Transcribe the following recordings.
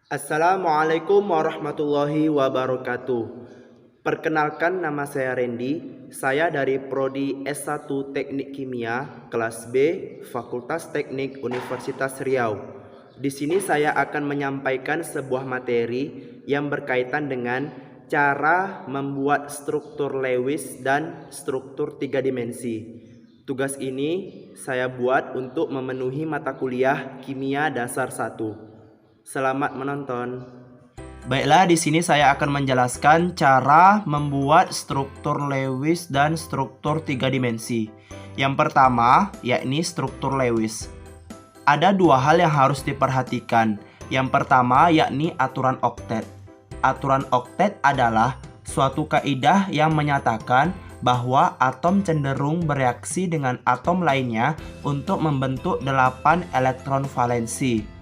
Assalamualaikum warahmatullahi wabarakatuh. Perkenalkan, nama saya Randy. Saya dari Prodi S1 Teknik Kimia kelas B, Fakultas Teknik Universitas Riau. Di sini saya akan menyampaikan sebuah materi yang berkaitan dengan cara membuat struktur Lewis dan struktur 3 dimensi. Tugas ini saya buat untuk memenuhi mata kuliah Kimia Dasar 1. Selamat menonton. Baiklah, di sini saya akan menjelaskan cara membuat struktur Lewis dan struktur 3 dimensi. Yang pertama, yakni struktur Lewis. Ada dua hal yang harus diperhatikan. Yang pertama, yakni aturan oktet. Aturan oktet adalah suatu kaidah yang menyatakan bahwa atom cenderung bereaksi dengan atom lainnya untuk membentuk 8 elektron valensi.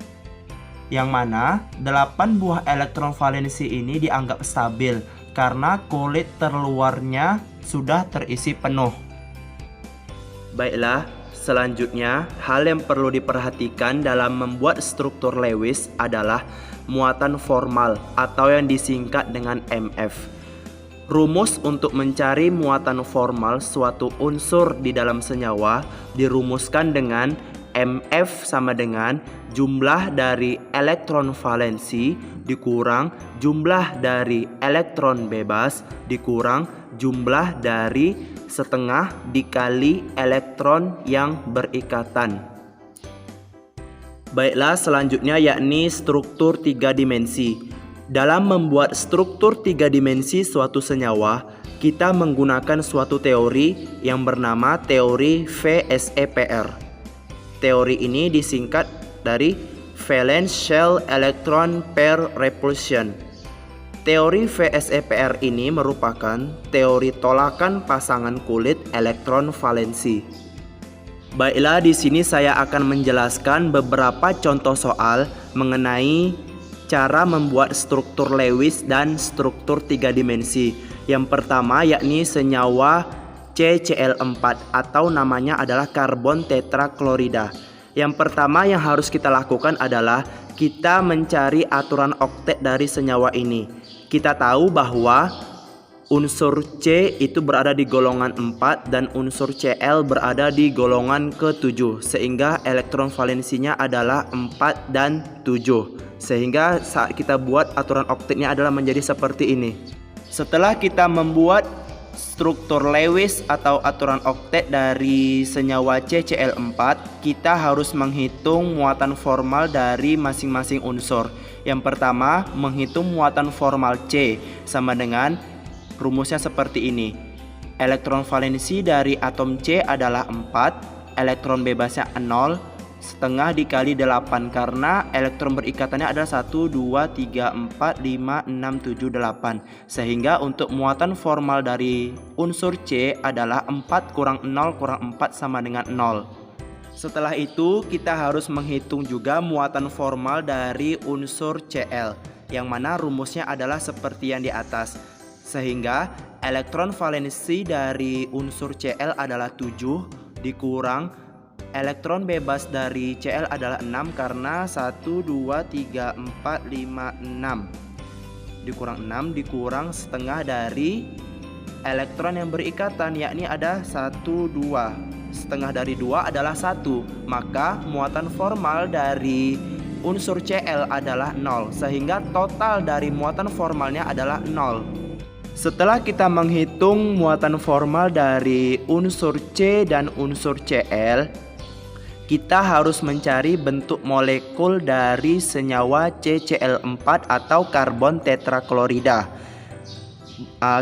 Yang mana 8 buah elektron valensi ini dianggap stabil karena kulit terluarnya sudah terisi penuh. Baiklah, selanjutnya hal yang perlu diperhatikan dalam membuat struktur Lewis adalah muatan formal atau yang disingkat dengan MF. Rumus untuk mencari muatan formal suatu unsur di dalam senyawa dirumuskan dengan MF sama dengan jumlah dari elektron valensi dikurang jumlah dari elektron bebas dikurang jumlah dari setengah dikali elektron yang berikatan. Baiklah, selanjutnya yakni struktur 3 dimensi. Dalam membuat struktur 3 dimensi suatu senyawa, kita menggunakan suatu teori yang bernama teori VSEPR. Teori ini disingkat dari Valence Shell Electron Pair Repulsion. Teori VSEPR ini merupakan teori tolakan pasangan kulit elektron valensi. Baiklah, di sini saya akan menjelaskan beberapa contoh soal mengenai cara membuat struktur Lewis dan struktur 3 dimensi. Yang pertama yakni senyawa CCl4 atau namanya adalah karbon tetraklorida. Yang pertama yang harus kita lakukan adalah kita mencari aturan oktet dari senyawa ini. Kita tahu bahwa unsur C itu berada di golongan 4 dan unsur Cl berada di golongan ke-7, sehingga elektron valensinya adalah 4 dan 7. Sehingga saat kita buat aturan oktetnya adalah menjadi seperti ini. Setelah kita membuat struktur Lewis atau aturan oktet dari senyawa CCl4, kita harus menghitung muatan formal dari masing-masing unsur. Yang pertama, menghitung muatan formal C sama dengan rumusnya seperti ini. Elektron valensi dari atom C adalah 4, elektron bebasnya 0, setengah dikali 8 karena elektron berikatannya adalah 1, 2, 3, 4, 5, 6, 7, 8. Sehingga untuk muatan formal dari unsur C adalah 4 kurang 0 kurang 4 sama dengan 0. Setelah itu kita harus menghitung juga muatan formal dari unsur Cl, yang mana rumusnya adalah seperti yang di atas. Sehingga elektron valensi dari unsur Cl adalah 7 dikurang elektron bebas dari Cl adalah 6 karena 1, 2, 3, 4, 5, 6 dikurang 6 dikurang setengah dari elektron yang berikatan, yakni ada 1, 2. Setengah dari 2 adalah 1, maka muatan formal dari unsur Cl adalah 0, sehingga total dari muatan formalnya adalah 0. Setelah kita menghitung muatan formal dari unsur C dan unsur Cl, kita harus mencari bentuk molekul dari senyawa CCl4 atau karbon tetraklorida.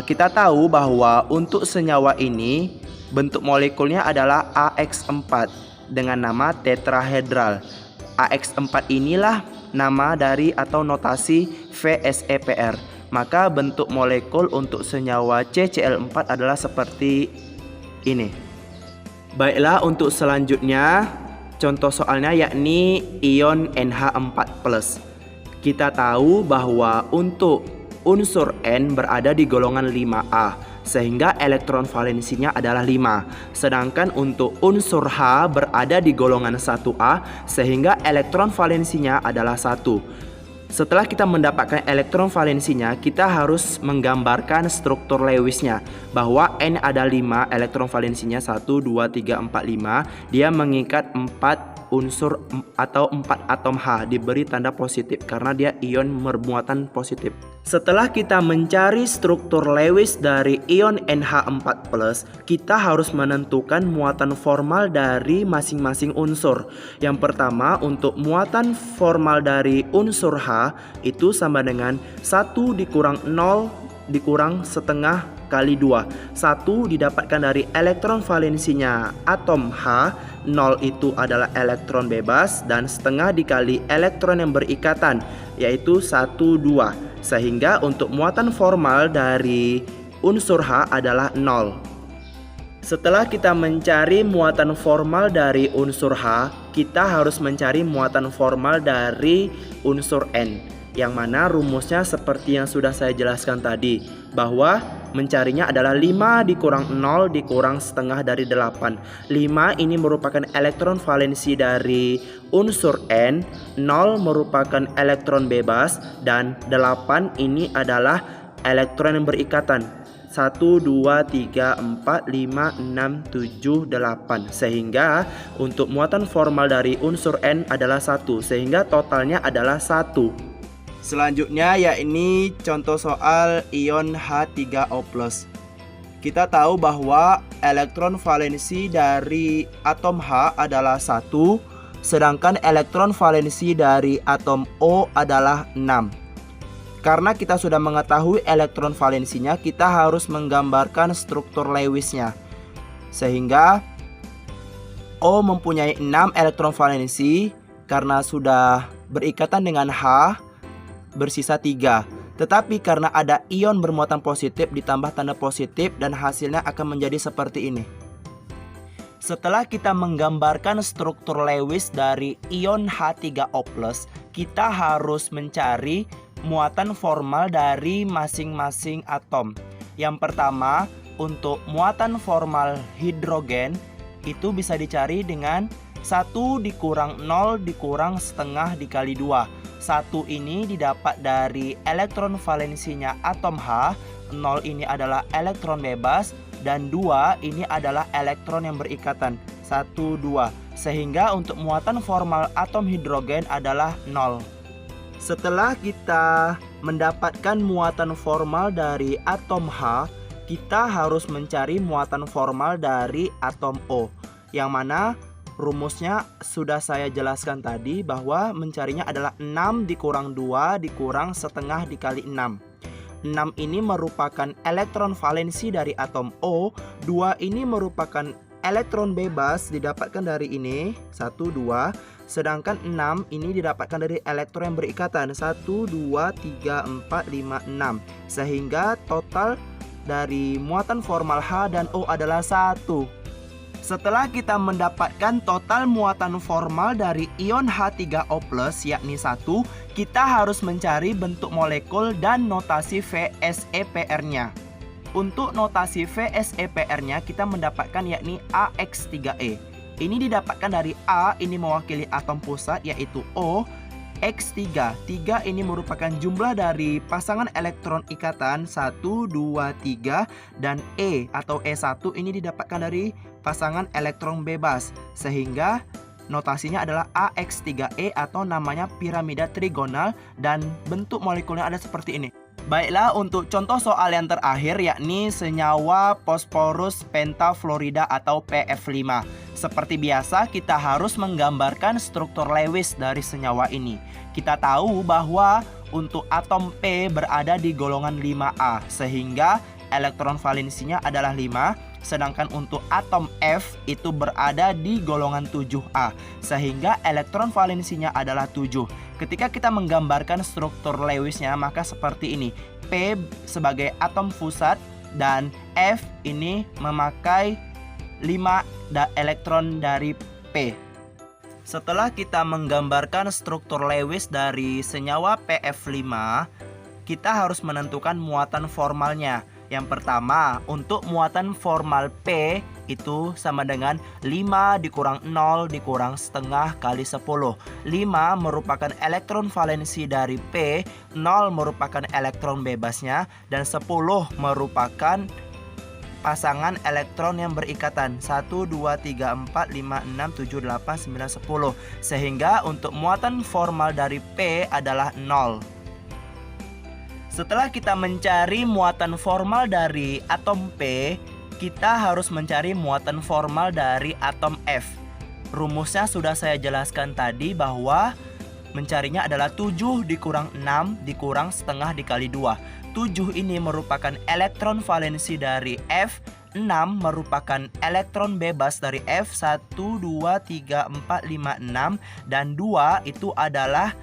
Kita tahu bahwa untuk senyawa ini bentuk molekulnya adalah AX4 dengan nama tetrahedral. AX4 inilah nama dari atau notasi VSEPR. Maka bentuk molekul untuk senyawa CCl4 adalah seperti ini. Baiklah, untuk selanjutnya contoh soalnya yakni ion NH4+. Kita tahu bahwa untuk unsur N berada di golongan 5A, sehingga elektron valensinya adalah 5. Sedangkan untuk unsur H berada di golongan 1A, sehingga elektron valensinya adalah 1. Setelah kita mendapatkan elektron valensinya, kita harus menggambarkan struktur Lewisnya. Bahwa N ada 5, elektron valensinya 1, 2, 3, 4, 5. Dia mengikat 4 unsur atau 4 atom H, diberi tanda positif karena dia ion bermuatan positif. Setelah kita mencari struktur Lewis dari ion NH4+, kita harus menentukan muatan formal dari masing-masing unsur. Yang pertama, untuk muatan formal dari unsur H itu sama dengan 1 dikurang 0 dikurang setengah kali 2. 1 didapatkan dari elektron valensinya atom H, 0 itu adalah elektron bebas, dan setengah dikali elektron yang berikatan, yaitu 1, 2. Sehingga untuk muatan formal dari unsur H adalah 0. Setelah kita mencari muatan formal dari unsur H, kita harus mencari muatan formal dari unsur N. Yang mana rumusnya seperti yang sudah saya jelaskan tadi, bahwa mencarinya adalah 5 dikurang 0 dikurang setengah dari 8. 5 ini merupakan elektron valensi dari unsur N, 0 merupakan elektron bebas, dan 8 ini adalah elektron yang berikatan. 1, 2, 3, 4, 5, 6, 7, 8. Sehingga untuk muatan formal dari unsur N adalah 1, sehingga totalnya adalah 1. Selanjutnya yakni contoh soal ion H3O+. Kita tahu bahwa elektron valensi dari atom H adalah 1, sedangkan elektron valensi dari atom O adalah 6. Karena kita sudah mengetahui elektron valensinya, kita harus menggambarkan struktur Lewisnya. Sehingga O mempunyai 6 elektron valensi karena sudah berikatan dengan H, bersisa 3. Tetapi karena ada ion bermuatan positif ditambah tanda positif, dan hasilnya akan menjadi seperti ini. Setelah kita menggambarkan struktur Lewis dari ion H3O+, kita harus mencari muatan formal dari masing-masing atom. Yang pertama, untuk muatan formal hidrogen itu bisa dicari dengan 1 dikurang 0 dikurang setengah dikali 2. 1 ini didapat dari elektron valensinya atom H, 0 ini adalah elektron bebas, dan 2 ini adalah elektron yang berikatan, 1, 2. Sehingga untuk muatan formal atom hidrogen adalah 0. Setelah kita mendapatkan muatan formal dari atom H, kita harus mencari muatan formal dari atom O, yang mana rumusnya sudah saya jelaskan tadi, bahwa mencarinya adalah 6 dikurang 2 dikurang setengah dikali 6. 6 ini merupakan elektron valensi dari atom O, 2 ini merupakan elektron bebas didapatkan dari ini, 1, 2. Sedangkan 6 ini didapatkan dari elektron yang berikatan, 1, 2, 3, 4, 5, 6. Sehingga total dari muatan formal H dan O adalah 1. Setelah kita mendapatkan total muatan formal dari ion H3O+, yakni 1, kita harus mencari bentuk molekul dan notasi VSEPR-nya. Untuk notasi VSEPR-nya kita mendapatkan yakni AX3E. Ini didapatkan dari A, ini mewakili atom pusat yaitu O, X3. 3 ini merupakan jumlah dari pasangan elektron ikatan 1, 2, 3, dan E atau E1 ini didapatkan dari pasangan elektron bebas. Sehingga notasinya adalah AX3E atau namanya piramida trigonal, dan bentuk molekulnya ada seperti ini. Baiklah, untuk contoh soal yang terakhir yakni senyawa fosforus pentafluorida atau PF5. Seperti biasa, kita harus menggambarkan struktur Lewis dari senyawa ini. Kita tahu bahwa untuk atom P berada di golongan 5A, sehingga elektron valensinya adalah 5. Sedangkan untuk atom F itu berada di golongan 7A, sehingga elektron valensinya adalah 7. Ketika kita menggambarkan struktur Lewisnya, maka seperti ini. P sebagai atom pusat dan F ini memakai 5 elektron dari P. Setelah kita menggambarkan struktur Lewis dari senyawa PF5, kita harus menentukan muatan formalnya. Yang pertama, untuk muatan formal P itu sama dengan 5 dikurang 0 dikurang setengah kali 10. 5 merupakan elektron valensi dari P, 0 merupakan elektron bebasnya, dan 10 merupakan pasangan elektron yang berikatan 1, 2, 3, 4, 5, 6, 7, 8, 9, 10. Sehingga untuk muatan formal dari P adalah 0. Setelah kita mencari muatan formal dari atom P, kita harus mencari muatan formal dari atom F. Rumusnya sudah saya jelaskan tadi bahwa mencarinya adalah 7 dikurang 6 dikurang setengah dikali 2. 7 ini merupakan elektron valensi dari F, 6 merupakan elektron bebas dari F, 1, 2, 3, 4, 5, 6, dan 2 itu adalah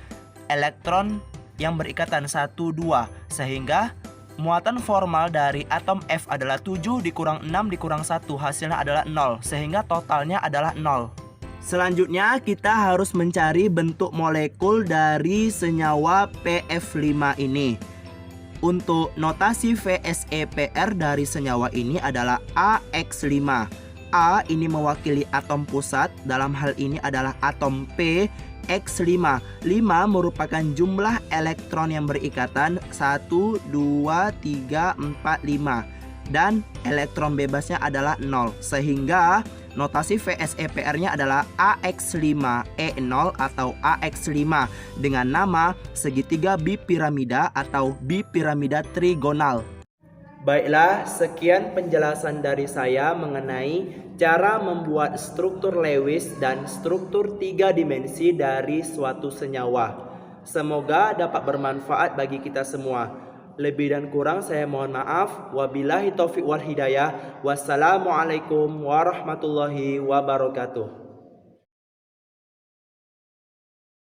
elektron yang berikatan 1, 2. Sehingga muatan formal dari atom F adalah 7 dikurang 6 dikurang 1, hasilnya adalah 0. Sehingga totalnya adalah 0. Selanjutnya kita harus mencari bentuk molekul dari senyawa PF5 ini. Untuk notasi VSEPR dari senyawa ini adalah AX5. A ini mewakili atom pusat, dalam hal ini adalah atom P. X5. 5 merupakan jumlah elektron yang berikatan 1, 2, 3, 4, 5. Dan elektron bebasnya adalah 0. Sehingga notasi VSEPR-nya adalah AX5E0 atau AX5 dengan nama segitiga bipiramida atau bipiramida trigonal. Baiklah, sekian penjelasan dari saya mengenai cara membuat struktur Lewis dan struktur 3 dimensi dari suatu senyawa. Semoga dapat bermanfaat bagi kita semua. Lebih dan kurang saya mohon maaf. Wabillahi taufiq wal hidayah. Wassalamualaikum warahmatullahi wabarakatuh.